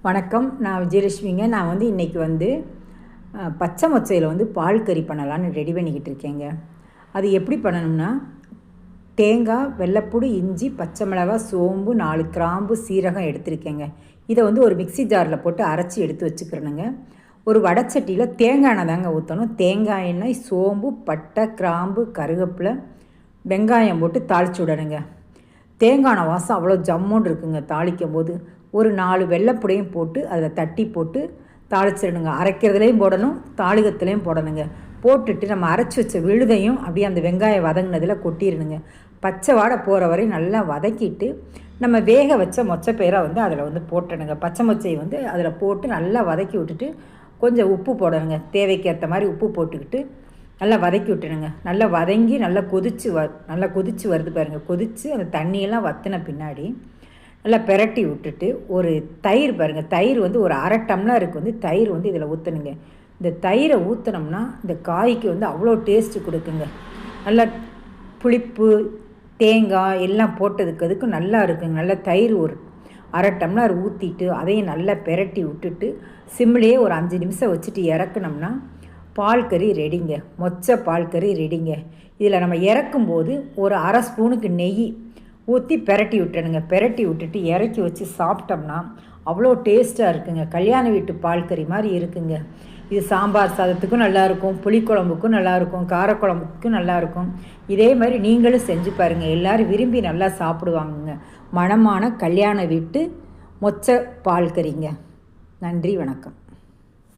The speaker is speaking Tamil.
வணக்கம். நான் விஜயலட்சுமிங்க. நான் இன்றைக்கி பச்சை மொச்சையில் பால் கறி பண்ணலான்னு ரெடி பண்ணிக்கிட்டு இருக்கேங்க. அது எப்படி பண்ணணும்னா, தேங்காய், வெள்ளைப்பூடு, இஞ்சி, பச்சை மிளகாய், சோம்பு, 4 கிராம்பு, சீரகம் எடுத்திருக்கேங்க. இதை ஒரு மிக்சி ஜாரில் போட்டு அரைச்சி எடுத்து வச்சுக்கிறேனுங்க. ஒரு வடைச்சட்டியில் தேங்காய் எண்ணெய் தாங்க ஊற்றணும். தேங்காய் எண்ணெய், சோம்பு, பட்டை, கிராம்பு, கருவேப்பிலை, வெங்காயம் போட்டு தாளித்து விடணுங்க. தேங்காய் எண்ணெய் வாசம் அவ்வளோ ஜம்முன்னு இருக்குங்க. தாளிக்கும் போது ஒரு 4 வெள்ளைப்பூடையும் போட்டு அதில் தட்டி போட்டு தாளிச்சிடணுங்க. அரைக்கிறதுலேயும் போடணும், தாளிகத்துலேயும் போடணுங்க. போட்டுட்டு நம்ம அரைச்சி வச்ச விழுதையும் அப்படியே அந்த வெங்காயம் வதங்கினதில் கொட்டிடணுங்க. பச்சை வாடை போகிற வரையும் நல்லா வதக்கிட்டு நம்ம வேக வச்ச மொச்சப்பயிரை அதில் போட்டணுங்க. பச்சை மொச்சையை அதில் போட்டு நல்லா வதக்கி விட்டுட்டு கொஞ்சம் உப்பு போடணுங்க. தேவைக்கேற்ற மாதிரி உப்பு போட்டுக்கிட்டு நல்லா வதக்கி விட்டுணுங்க. நல்லா வதங்கி நல்லா கொதிச்சு வருது பாருங்கள். கொதித்து அந்த தண்ணியெல்லாம் வற்றின பின்னாடி நல்லா பெரட்டி விட்டுட்டு ஒரு தயிர் பாருங்கள். தயிர் ஒரு 1/2 டம்ளருக்கு தயிர் இதில் ஊற்றணுங்க. இந்த தயிரை ஊற்றினோம்னா இந்த காய்க்கு அவ்வளோ டேஸ்ட்டு கொடுக்குங்க. நல்லா புளிப்பு, தேங்காய் எல்லாம் போட்டதுக்கு அதுக்கும் நல்லா இருக்குங்க. நல்லா தயிர் ஒரு 1/2 டம்ளர் ஊற்றிட்டு அதையும் நல்லா பெரட்டி விட்டுட்டு சிம்லேயே ஒரு 5 நிமிஷம் வச்சுட்டு இறக்குனோம்னா பால் கறி ரெடிங்க. மொச்சை பால் கறி ரெடிங்க. இதில் நம்ம இறக்கும்போது ஒரு 1/2 ஸ்பூனுக்கு நெய் ஊற்றி பெரட்டி விட்டுணுங்க. பெரட்டி விட்டுட்டு இறக்கி வச்சு சாப்பிட்டோம்னா அவ்வளோ டேஸ்ட்டாக இருக்குங்க. கல்யாண வீட்டு பால் கறி மாதிரி இருக்குங்க. இது சாம்பார் சாதத்துக்கும் நல்லாயிருக்கும், புளிக்குழம்புக்கும் நல்லாயிருக்கும், காரக்குழம்புக்கும் நல்லாயிருக்கும். இதே மாதிரி நீங்களும் செஞ்சு பாருங்கள். எல்லோரும் விரும்பி நல்லா சாப்பிடுவாங்கங்க. மணமான கல்யாண வீட்டு மொச்சை பால் கறிங்க. நன்றி, வணக்கம்.